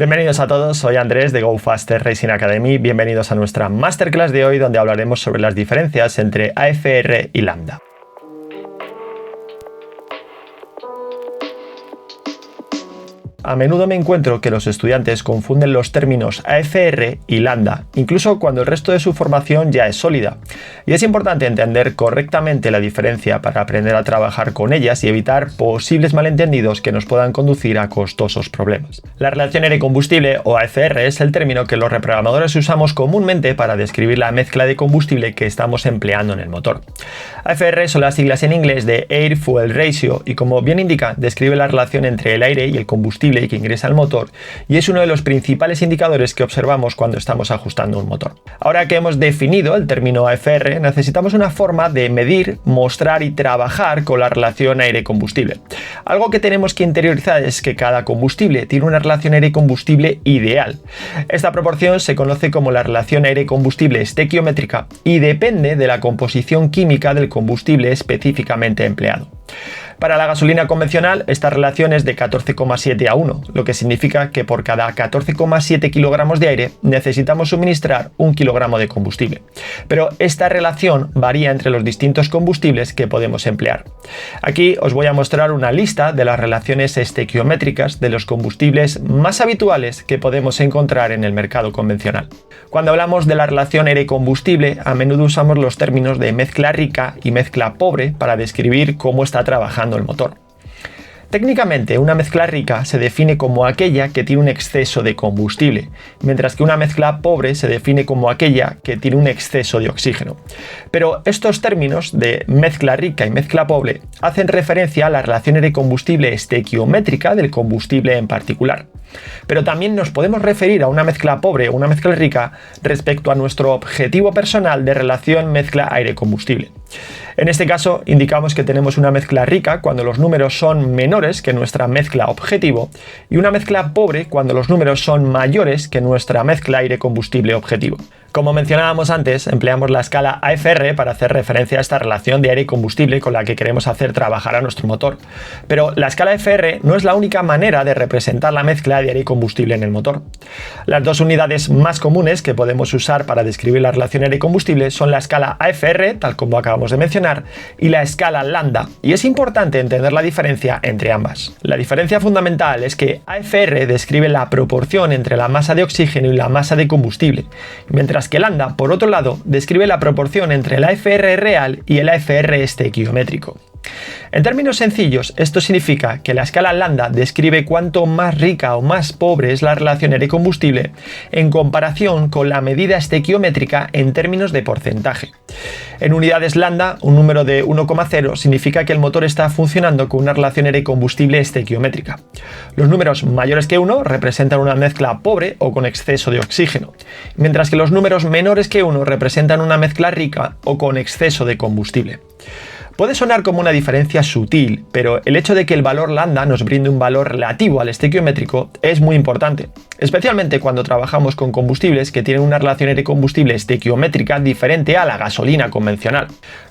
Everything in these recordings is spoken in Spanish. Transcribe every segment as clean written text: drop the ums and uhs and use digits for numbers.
Bienvenidos a todos, soy Andrés de Go Faster Racing Academy. Bienvenidos a nuestra Masterclass de hoy, donde hablaremos sobre las diferencias entre AFR y Lambda. A menudo me encuentro que los estudiantes confunden los términos AFR y Lambda, incluso cuando el resto de su formación ya es sólida. Y es importante entender correctamente la diferencia para aprender a trabajar con ellas y evitar posibles malentendidos que nos puedan conducir a costosos problemas. La relación aire-combustible, o AFR, es el término que los reprogramadores usamos comúnmente para describir la mezcla de combustible que estamos empleando en el motor. AFR son las siglas en inglés de Air Fuel Ratio y, como bien indica, describe la relación entre el aire y el combustible que ingresa al motor, y es uno de los principales indicadores que observamos cuando estamos ajustando un motor. Ahora que hemos definido el término AFR, necesitamos una forma de medir, mostrar y trabajar con la relación aire-combustible. Algo que tenemos que interiorizar es que cada combustible tiene una relación aire-combustible ideal. Esta proporción se conoce como la relación aire-combustible estequiométrica y depende de la composición química del combustible específicamente empleado. Para la gasolina convencional, esta relación es de 14,7 a 1, lo que significa que por cada 14,7 kilogramos de aire necesitamos suministrar 1 kilogramo de combustible. Pero esta relación varía entre los distintos combustibles que podemos emplear. Aquí os voy a mostrar una lista de las relaciones estequiométricas de los combustibles más habituales que podemos encontrar en el mercado convencional. Cuando hablamos de la relación aire-combustible, a menudo usamos los términos de mezcla rica y mezcla pobre para describir cómo está trabajando el motor. Técnicamente, una mezcla rica se define como aquella que tiene un exceso de combustible, mientras que una mezcla pobre se define como aquella que tiene un exceso de oxígeno. Pero estos términos de mezcla rica y mezcla pobre hacen referencia a la relación de combustible estequiométrica del combustible en particular. Pero también nos podemos referir a una mezcla pobre o una mezcla rica respecto a nuestro objetivo personal de relación mezcla aire-combustible. En este caso, indicamos que tenemos una mezcla rica cuando los números son menores que nuestra mezcla objetivo y una mezcla pobre cuando los números son mayores que nuestra mezcla aire-combustible objetivo. Como mencionábamos antes, empleamos la escala AFR para hacer referencia a esta relación de aire y combustible con la que queremos hacer trabajar a nuestro motor. Pero la escala AFR no es la única manera de representar la mezcla de aire y combustible en el motor. Las dos unidades más comunes que podemos usar para describir la relación aire y combustible son la escala AFR, tal como acabamos de mencionar, y la escala Lambda, y es importante entender la diferencia entre ambas. La diferencia fundamental es que AFR describe la proporción entre la masa de oxígeno y la masa de combustible, mientras que Lambda, por otro lado, describe la proporción entre el AFR real y el AFR estequiométrico. En términos sencillos, esto significa que la escala Lambda describe cuánto más rica o más pobre es la relación aire-combustible en comparación con la medida estequiométrica en términos de porcentaje. En unidades Lambda, un número de 1,0 significa que el motor está funcionando con una relación aire-combustible estequiométrica. Los números mayores que 1 representan una mezcla pobre o con exceso de oxígeno, mientras que los números menores que 1 representan una mezcla rica o con exceso de combustible. Puede sonar como una diferencia sutil, pero el hecho de que el valor Lambda nos brinde un valor relativo al estequiométrico es muy importante, especialmente cuando trabajamos con combustibles que tienen una relación aire-combustible estequiométrica diferente a la gasolina convencional.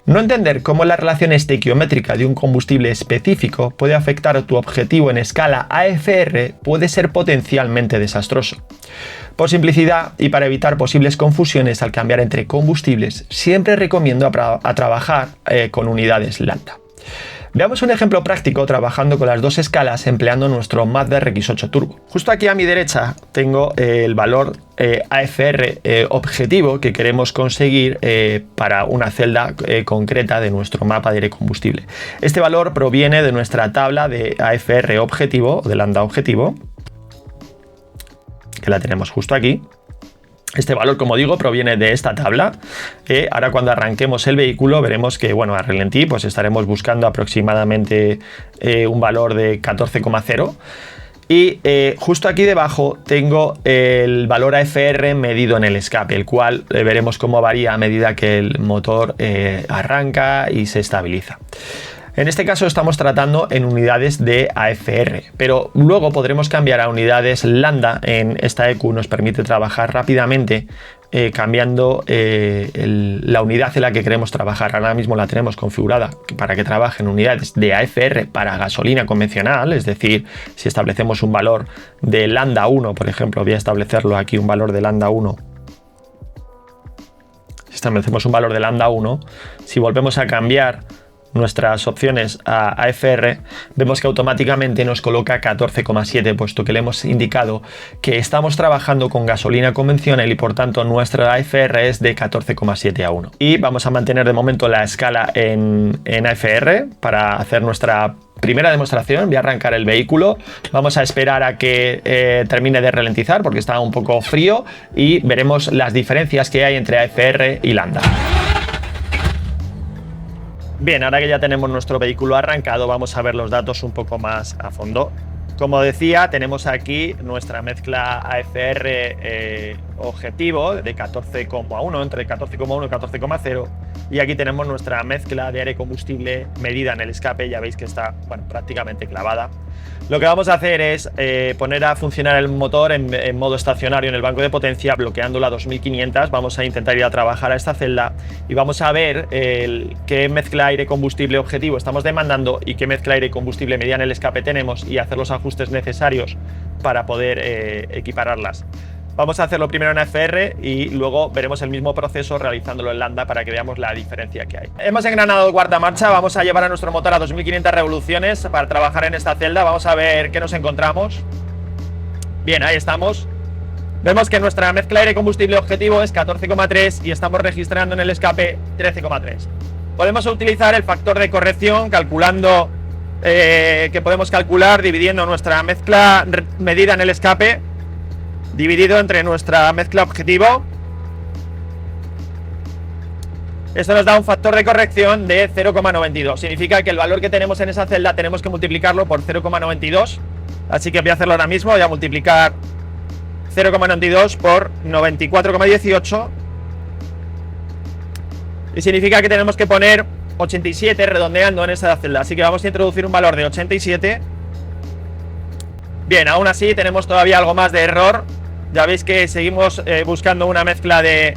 No entender cómo la relación estequiométrica de un combustible específico puede afectar a tu objetivo en escala AFR puede ser potencialmente desastroso. Por simplicidad y para evitar posibles confusiones al cambiar entre combustibles, siempre recomiendo a trabajar con unidades Lambda. Veamos un ejemplo práctico trabajando con las dos escalas empleando nuestro Mazda RX-8 Turbo. Justo aquí a mi derecha tengo el valor AFR objetivo que queremos conseguir para una celda concreta de nuestro mapa de aire combustible. Este valor proviene de nuestra tabla de AFR objetivo o de Lambda objetivo, que la tenemos justo aquí. Este valor, como digo, proviene de esta tabla. Ahora cuando arranquemos el vehículo veremos que, bueno, a ralentí pues estaremos buscando aproximadamente un valor de 14,0. Y justo aquí debajo tengo el valor AFR medido en el escape, el cual veremos cómo varía a medida que el motor arranca y se estabiliza. En este caso estamos tratando en unidades de AFR, pero luego podremos cambiar a unidades lambda. En esta EQ nos permite trabajar rápidamente cambiando la unidad en la que queremos trabajar. Ahora mismo la tenemos configurada para que trabaje en unidades de AFR para gasolina convencional, es decir, si establecemos un valor de lambda 1, por ejemplo, voy a establecerlo aquí, un valor de lambda 1. Si establecemos un valor de lambda 1, si volvemos a cambiar nuestras opciones a AFR, vemos que automáticamente nos coloca 14,7, puesto que le hemos indicado que estamos trabajando con gasolina convencional y por tanto nuestra AFR es de 14,7 a 1. Y vamos a mantener de momento la escala en AFR para hacer nuestra primera demostración. Voy a arrancar el vehículo, vamos a esperar a que termine de ralentizar porque está un poco frío y veremos las diferencias que hay entre AFR y lambda. Bien, ahora que ya tenemos nuestro vehículo arrancado, vamos a ver los datos un poco más a fondo. Como decía, tenemos aquí nuestra mezcla AFR objetivo de 14,1, entre 14,1 y 14,0. Y aquí tenemos nuestra mezcla de aire combustible medida en el escape, ya veis que está prácticamente clavada. Lo que vamos a hacer es poner a funcionar el motor en modo estacionario en el banco de potencia, bloqueando la 2500. Vamos a intentar ir a trabajar a esta celda y vamos a ver qué mezcla aire-combustible objetivo estamos demandando y qué mezcla aire-combustible medida en el escape tenemos y hacer los ajustes necesarios para poder equipararlas. Vamos a hacerlo primero en AFR y luego veremos el mismo proceso realizándolo en lambda para que veamos la diferencia que hay. Hemos engranado cuarta marcha, vamos a llevar a nuestro motor a 2500 revoluciones para trabajar en esta celda. Vamos a ver qué nos encontramos. Bien, ahí estamos. Vemos que nuestra mezcla aire-combustible objetivo es 14,3 y estamos registrando en el escape 13,3. Podemos utilizar el factor de corrección calculando que podemos calcular dividiendo nuestra mezcla medida en el escape dividido entre nuestra mezcla objetivo. Esto nos da un factor de corrección de 0,92. Significa que el valor que tenemos en esa celda tenemos que multiplicarlo por 0,92. Así que voy a hacerlo ahora mismo. Voy a multiplicar 0,92 por 94,18. Y significa que tenemos que poner 87 redondeando en esa celda. Así que vamos a introducir un valor de 87. Bien, aún así tenemos todavía algo más de error. Ya veis que seguimos buscando una mezcla de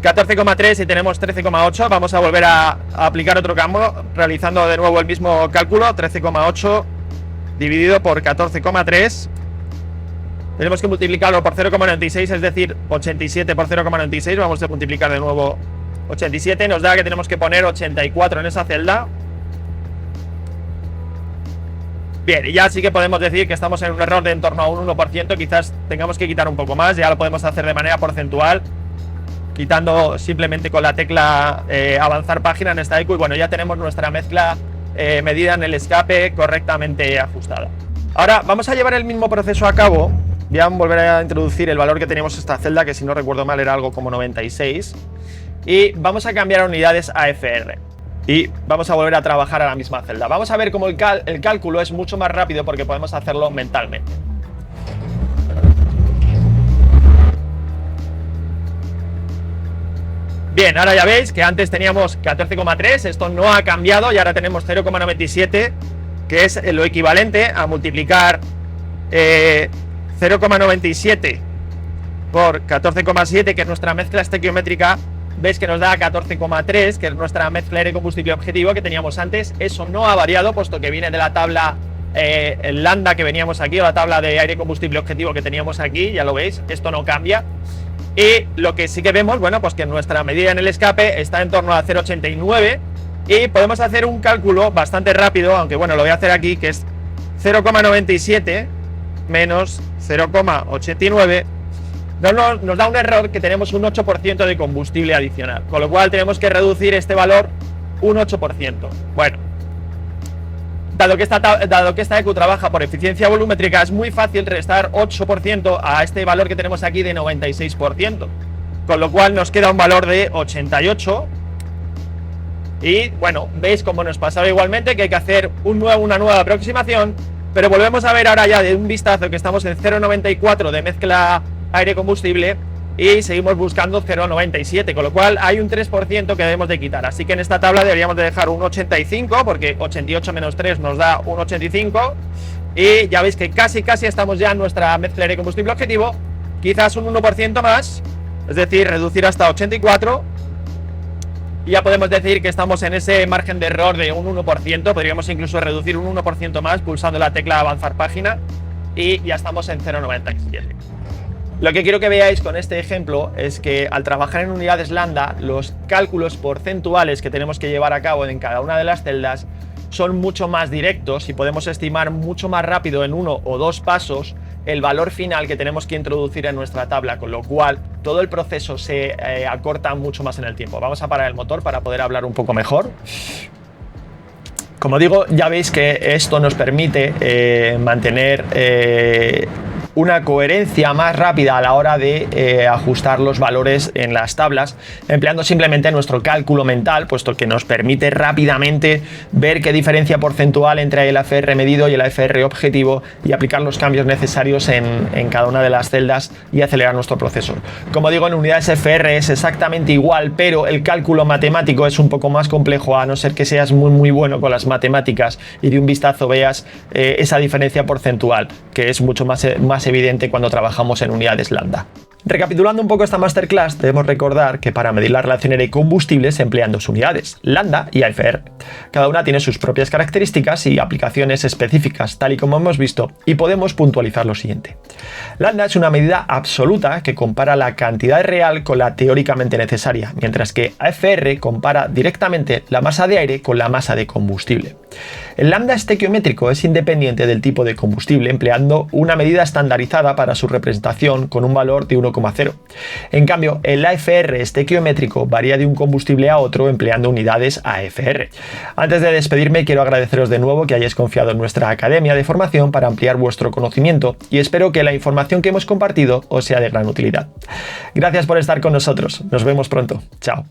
14,3 y tenemos 13,8. Vamos a volver a aplicar otro cambio, realizando de nuevo el mismo cálculo. 13,8 dividido por 14,3. Tenemos que multiplicarlo por 0,96, es decir, 87 por 0,96. Vamos a multiplicar de nuevo 87. Nos da que tenemos que poner 84 en esa celda. Bien, y ya sí que podemos decir que estamos en un error de en torno a un 1%, quizás tengamos que quitar un poco más, ya lo podemos hacer de manera porcentual, quitando simplemente con la tecla avanzar página en esta EQ y bueno, ya tenemos nuestra mezcla medida en el escape correctamente ajustada. Ahora vamos a llevar el mismo proceso a cabo, voy a volver a introducir el valor que teníamos en esta celda, que si no recuerdo mal era algo como 96, y vamos a cambiar a unidades AFR. Y vamos a volver a trabajar a la misma celda. Vamos a ver cómo el cálculo es mucho más rápido porque podemos hacerlo mentalmente. Bien, ahora ya veis que antes teníamos 14,3, esto no ha cambiado y ahora tenemos 0,97, que es lo equivalente a multiplicar 0,97 por 14,7, que es nuestra mezcla estequiométrica. Veis que nos da 14,3, que es nuestra mezcla aire-combustible objetivo que teníamos antes. Eso no ha variado, puesto que viene de la tabla el lambda que veníamos aquí, o la tabla de aire-combustible objetivo que teníamos aquí, ya lo veis, esto no cambia. Y lo que sí que vemos, bueno, pues que nuestra medida en el escape está en torno a 0,89 y podemos hacer un cálculo bastante rápido, aunque bueno, lo voy a hacer aquí, que es 0,97 menos 0,89. Nos da un error que tenemos un 8% de combustible adicional, con lo cual tenemos que reducir este valor un 8%. Bueno, dado que esta EQ trabaja por eficiencia volumétrica, es muy fácil restar 8% a este valor que tenemos aquí de 96%, con lo cual nos queda un valor de 88. Y bueno, veis como nos pasaba igualmente que hay que hacer una nueva aproximación, pero volvemos a ver ahora ya de un vistazo que estamos en 0,94 de mezcla aire combustible y seguimos buscando 0,97, con lo cual hay un 3% que debemos de quitar. Así que en esta tabla deberíamos de dejar un 85, porque 88 menos 3 nos da un 85, y ya veis que casi estamos ya en nuestra mezcla de combustible objetivo, quizás un 1% más, es decir, reducir hasta 84, y ya podemos decir que estamos en ese margen de error de un 1%, podríamos incluso reducir un 1% más pulsando la tecla avanzar página, y ya estamos en 0,97. Lo que quiero que veáis con este ejemplo es que al trabajar en unidades lambda, los cálculos porcentuales que tenemos que llevar a cabo en cada una de las celdas son mucho más directos y podemos estimar mucho más rápido en 1 o 2 pasos el valor final que tenemos que introducir en nuestra tabla, con lo cual todo el proceso se acorta mucho más en el tiempo. Vamos a parar el motor para poder hablar un poco mejor. Como digo, ya veis que esto nos permite mantener una coherencia más rápida a la hora de ajustar los valores en las tablas, empleando simplemente nuestro cálculo mental, puesto que nos permite rápidamente ver qué diferencia porcentual entre el AFR medido y el AFR objetivo y aplicar los cambios necesarios en cada una de las celdas y acelerar nuestro proceso. Como digo, en unidades FR es exactamente igual, pero el cálculo matemático es un poco más complejo, a no ser que seas muy bueno con las matemáticas y de un vistazo veas esa diferencia porcentual, que es mucho más evidente cuando trabajamos en unidades lambda. Recapitulando un poco esta masterclass, debemos recordar que para medir la relación de combustible se emplean dos unidades, lambda y AFR. Cada una tiene sus propias características y aplicaciones específicas, tal y como hemos visto, y podemos puntualizar lo siguiente. Lambda es una medida absoluta que compara la cantidad real con la teóricamente necesaria, mientras que AFR compara directamente la masa de aire con la masa de combustible. El lambda estequiométrico es independiente del tipo de combustible, empleando una medida estandarizada para su representación con un valor de 1,0. En cambio, el AFR estequiométrico varía de un combustible a otro empleando unidades AFR. Antes de despedirme, quiero agradeceros de nuevo que hayáis confiado en nuestra academia de formación para ampliar vuestro conocimiento y espero que la información que hemos compartido os sea de gran utilidad. Gracias por estar con nosotros. Nos vemos pronto. Chao.